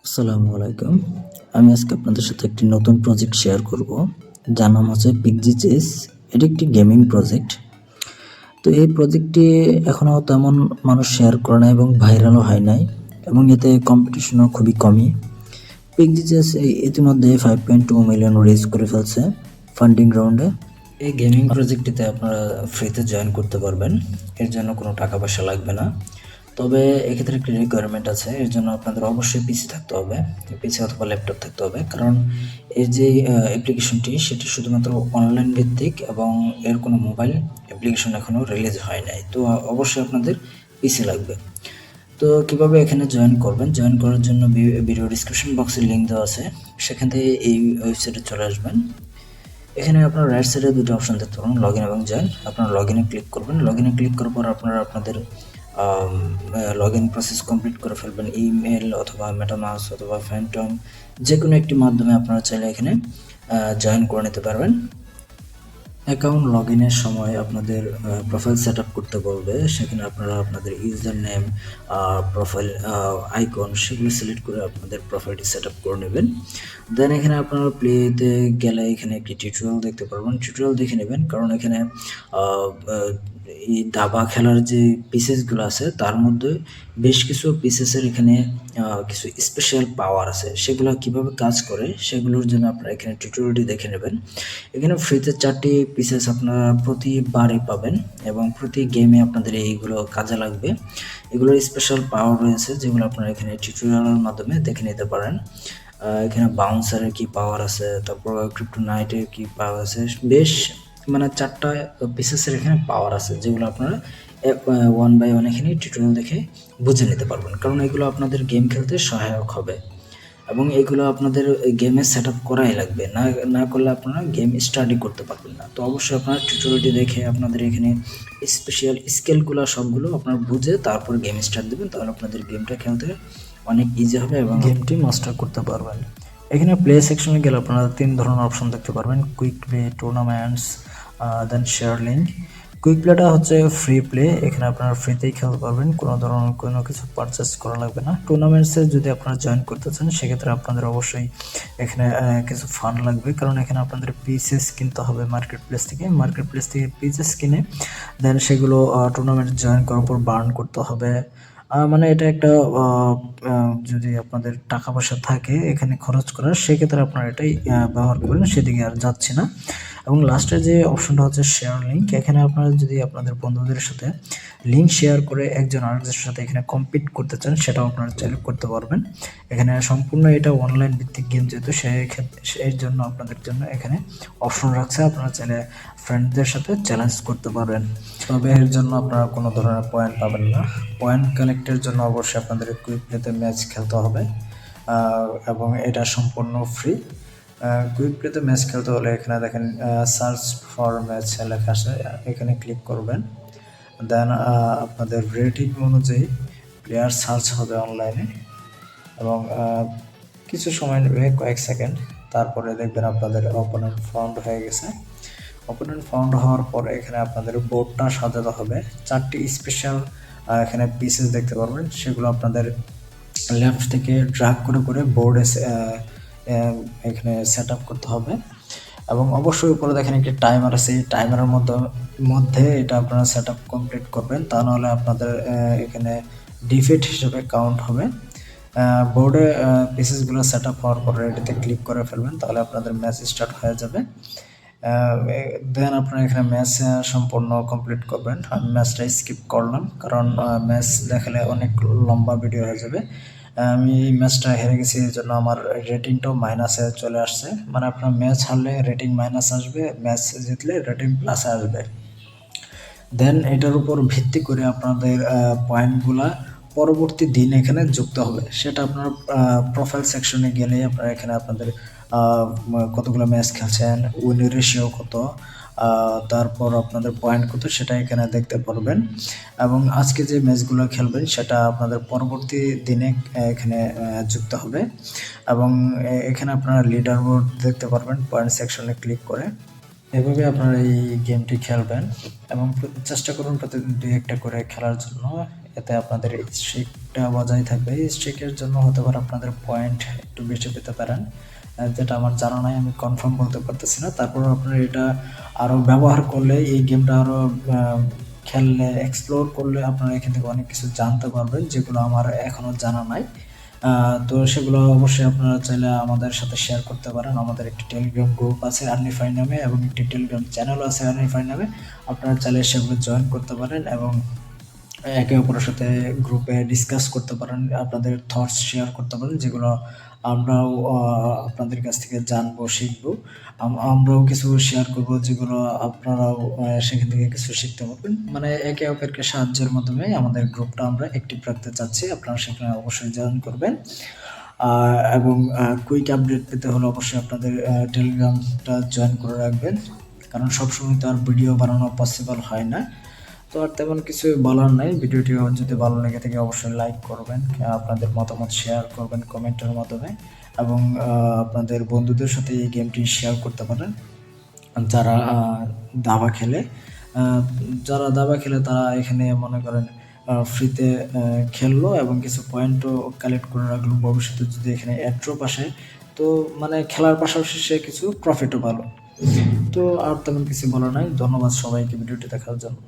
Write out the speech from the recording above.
আসসালামু আলাইকুম। আমি আজকে আপনাদের সাথে একটি নতুন প্রজেক্ট শেয়ার করব, যার নাম হচ্ছে পিকজি চেস। এটি একটি গেমিং প্রজেক্ট। তো এই প্রজেক্টটি এখনও তেমন মানুষ শেয়ার করে না এবং ভাইরালও হয় নাই, এবং এতে কম্পিটিশনও খুবই কমই। পিকজি চেস ইতিমধ্যে 5.2 মিলিয়ন রেজ করে ফেলছে ফান্ডিং রাউন্ডে। এই গেমিং প্রজেক্টটিতে আপনারা ফ্রিতে জয়েন করতে পারবেন, এর জন্য কোনো টাকা পয়সা লাগবে না। তবে এক্ষেত্রে একটি রিকোয়ারমেন্ট আছে, এর জন্য আপনাদের অবশ্যই পিসি থাকতে হবে, পিসি অথবা ল্যাপটপ থাকতে হবে, কারণ এই যে অ্যাপ্লিকেশনটি সেটি শুধুমাত্র অনলাইন ভিত্তিক এবং এর কোনো মোবাইল অ্যাপ্লিকেশন এখনও রিলিজ হয় নাই। তো অবশ্যই আপনাদের পিসি লাগবে। তো কিভাবে এখানে জয়েন করবেন? জয়েন করার জন্য ভিডিও ডিসক্রিপশন বক্সে লিঙ্ক দেওয়া আছে, সেখান থেকে এই ওয়েবসাইটে চলে আসবেন। এখানে আপনার রাইট সাইডে দুটো অপশন দেখতে পাবেন, লগ ইন এবং জয়েন। আপনারা লগ ইনে ক্লিক করবেন। লগ ইনে ক্লিক করার পর আপনারা আপনাদের লগ ইন প্রসেস কমপ্লিট করে ফেলবেন। ইমেল অথবা মেটামাস্ক অথবা ফ্যান্টম, যে কোনো একটি মাধ্যমে আপনারা চাইলে এখানে জয়েন করে নিতে পারবেন। অ্যাকাউন্ট লগ ইনের সময় আপনাদের প্রোফাইল সেট আপ করতে বলবে, সেখানে আপনারা আপনাদের ইউজার নেম, প্রোফাইল আইকন সেগুলো সিলেক্ট করে আপনাদের প্রোফাইলটি সেট আপ করে নেবেন। দেন এখানে আপনারা প্লেতে গেলে এখানে একটি টিউটোরিয়াল দেখতে পারবেন, টিউটোরিয়াল দেখে নেবেন, কারণ এখানে এই দাবা খেলার যে পিসেসগুলো আছে তার মধ্যে বেশ কিছু পিসেসের এখানে কিছু স্পেশাল পাওয়ার আছে, সেগুলো কিভাবে কাজ করে সেগুলোর জন্য আপনারা এখানে টিউটোরিয়ালটি দেখে নেবেন। এখানে ফ্রিতে 4টি পিসেস আপনারা প্রতিবারই পাবেন এবং প্রতি গেমে আপনাদের এইগুলো কাজে লাগবে। এগুলোর স্পেশাল পাওয়ার রয়েছে যেগুলো আপনারা এখানে টিউটোরিয়ালের মাধ্যমে দেখে নিতে পারেন। এখানে বাউন্সারের কি পাওয়ার আছে, তারপর ক্রিপ্টোনাইটের কি পাওয়ার আছে, বেশ মানে 4টা পিসেসের এখানে পাওয়ার আছে, যেগুলো আপনারা ওয়ান বাই ওয়ান এখানে টিউটোরিয়াল দেখে বুঝে নিতে পারবেন, কারণ এগুলো আপনাদের গেম খেলতে সহায়ক হবে এবং এগুলো আপনাদের গেমে সেট আপ করাই লাগবে, না না করলে আপনারা গেম স্টাডি করতে পারবেন না। তো অবশ্যই আপনারা টিউটোরিয়ালটি দেখে আপনাদের এখানে স্পেশাল স্কিলগুলো সবগুলো আপনারা বুঝে তারপর গেম স্টার্ট দেবেন, তাহলে আপনাদের গেমটা খেলতে অনেক ইজি হবে এবং গেমটি মাস্টার করতে পারবেন। এখানে প্লে সেকশনে গেলে আপনারা 3 ধরনের অপশন দেখতে পারবেন, কুইক প্লে, টুর্নামেন্টস, দেন শেয়ার লিঙ্ক। কুইক প্লেটা হচ্ছে ফ্রি প্লে, এখানে আপনারা ফ্রিতেই খেলতে পারবেন, কোনো ধরনের কোনো কিছু পারচেস করা লাগবে না। টুর্নামেন্টসে যদি আপনারা জয়েন করতে চান সেক্ষেত্রে আপনাদের অবশ্যই এখানে কিছু ফান্ড লাগবে, কারণ এখানে আপনাদের পিসেস কিনতে হবে মার্কেট প্লেস থেকে। মার্কেট প্লেস থেকে পিসেস কিনে দেন সেগুলো টুর্নামেন্ট জয়েন করার পর বার্ন করতে হবে। মানে এটা একটা যদি আপনাদের টাকা পয়সা থাকে এখানে খরচ করার, সেক্ষেত্রে আপনারা এটাই ব্যবহার করবেন, সেদিকে আর যাচ্ছি না। এবং লাস্টে যে অপশনটা হচ্ছে শেয়ার লিঙ্ক, এখানে আপনারা যদি আপনাদের বন্ধুদের সাথে লিঙ্ক শেয়ার করে একজন আরেকজনের সাথে এখানে কম্পিট করতে চান, সেটাও আপনারা চাইলে করতে পারবেন। এখানে সম্পূর্ণ এটা অনলাইন ভিত্তিক গেম, যেহেতু সেই জন্য আপনাদের জন্য এখানে অপশন রাখছে, আপনারা চাইলে ফ্রেন্ডদের সাথে চ্যালেঞ্জ করতে পারবেন। তবে এর জন্য আপনারা কোনো ধরনের পয়েন্ট পাবেন না। পয়েন্ট কালেক্টের জন্য অবশ্যই আপনাদের কুইক প্লেতে ম্যাচ খেলতে হবে এবং এটা সম্পূর্ণ ফ্রি। কুইক প্লেতে ম্যাচ খেলতে হলে এখানে দেখেন সার্চ ফর ম্যাচ লেখা আছে, এখানে ক্লিক করবেন। দেন আপনাদের রেটিং অনুযায়ী প্লেয়ার সার্চ হবে অনলাইনে এবং কিছু সময় নেবে, কয়েক সেকেন্ড, তারপরে দেখবেন আপনাদের অপোনেন্ট ফাউন্ড হয়ে গেছে। অপোনেন্ট ফাউন্ড হওয়ার পরে এখানে আপনাদের বোর্ডটা সাজাতে হবে। 4টি স্পেশাল এখানে পিসেস দেখতে পারবেন, সেগুলো আপনাদের লেফট থেকে ড্রাগ করে করে বোর্ডে এখানে সেট আপ করতে হবে এবং অবশ্যই উপরে দেখেন একটি টাইমার আছে, এই টাইমারের মধ্যে এটা আপনারা সেট আপ কমপ্লিট করবেন, তা নাহলে আপনাদের এখানে ডিফিট হিসেবে কাউন্ট হবে। বোর্ডে পিসেসগুলো সেট আপ হওয়ার পরে এটাতে ক্লিক করে ফেলবেন, তাহলে আপনাদের ম্যাচ স্টার্ট হয়ে যাবে। দেন আপনারা এখানে ম্যাচ সম্পূর্ণ কমপ্লিট করবেন। আমি ম্যাচটা স্কিপ করলাম, কারণ ম্যাচ দেখালে অনেক লম্বা ভিডিও হয়ে যাবে। আমি এই ম্যাচটা হেরে গেছি, এই জন্য আমার রেটিংটাও মাইনাসে চলে আসছে। মানে আপনার ম্যাচ হারলে রেটিং মাইনাস আসবে, ম্যাচ জিতলে রেটিং প্লাসে আসবে। দেন এটার উপর ভিত্তি করে আপনাদের পয়েন্টগুলা পরবর্তী দিন এখানে যুক্ত হবে, সেটা আপনার প্রোফাইল সেকশনে গেলে আপনারা এখানে আপনাদের কতগুলো ম্যাচ খেলছেন, উইন রেশিও কত, তারপর আপনাদের পয়েন্ট কত, সেটা এখানে দেখতে পারবেন। এবং আজকে যে ম্যাচগুলো খেলবেন সেটা আপনাদের পরবর্তী দিনে এখানে যুক্ত হবে এবং এখানে আপনারা লিডার বোর্ড দেখতে পারবেন পয়েন্ট সেকশনে ক্লিক করে। এভাবে আপনারা এই গেমটি খেলবেন এবং চেষ্টা করুন প্রতিদিন 2-1টা করে খেলার জন্য। এতে আপনাদের স্ট্রিকটা বজায় থাকবে। স্ট্রিকের জন্য হতে পারে আপনাদের পয়েন্ট একটু বেশি পেতে পারেন, যেটা আমার জানা নাই, আমি কনফার্ম বলতে পারতেছি না। তারপরেও আপনারা এটা আরও ব্যবহার করলে, এই গেমটা আরও খেললে, এক্সপ্লোর করলে আপনারা এখান থেকে অনেক কিছু জানতে পারবেন, যেগুলো আমার এখনও জানা নাই। তো সেগুলো অবশ্যই আপনারা চাইলে আমাদের সাথে শেয়ার করতে পারেন। আমাদের একটি টেলিগ্রাম গ্রুপ আছে আর্নিফাই নামে, এবং একটি টেলিগ্রাম চ্যানেলও আছে আর্নিফাই নামে। আপনারা চাইলে সেগুলো জয়েন করতে পারেন এবং একে অপরের সাথে গ্রুপে ডিসকাস করতে পারেন, আপনাদের থটস শেয়ার করতে পারেন, যেগুলো আমরাও আপনাদের কাছ থেকে জানবো, শিখবো। আমরাও কিছু শেয়ার করব, যেগুলো আপনারাও সেখান থেকে কিছু শিখতে পারবেন। মানে একে অপরকে সাহায্যের মাধ্যমে আমাদের গ্রুপটা আমরা অ্যাক্টিভ রাখতে চাচ্ছি। আপনারা সেখানে অবশ্যই জয়েন করবেন। এবং কুইক আপডেট পেতে হলে অবশ্যই আপনাদের টেলিগ্রামটা জয়েন করে রাখবেন, কারণ সবসময় তো আর ভিডিও বানানো পসিবল হয় না। তো আর তেমন কিছু বলার নাই। ভিডিওটি যদি ভালো লেগে থাকে অবশ্যই লাইক করবেন, আপনাদের মতামত শেয়ার করবেন কমেন্টের মাধ্যমে, এবং আপনাদের বন্ধুদের সাথে এই গেমটি শেয়ার করতে পারেন। যারা দাবা খেলে, তারা এখানে মনে করেন ফ্রিতে খেললো এবং কিছু পয়েন্টও কালেক্ট করে রাখলো, ভবিষ্যতে যদি এখানে অ্যাড্রপ আসে তো মানে খেলার পাশাপাশি সে কিছু প্রফিটও পালো। তো আর তেমন কিছু বলার নাই। ধন্যবাদ সবাইকে ভিডিওটি দেখার জন্য।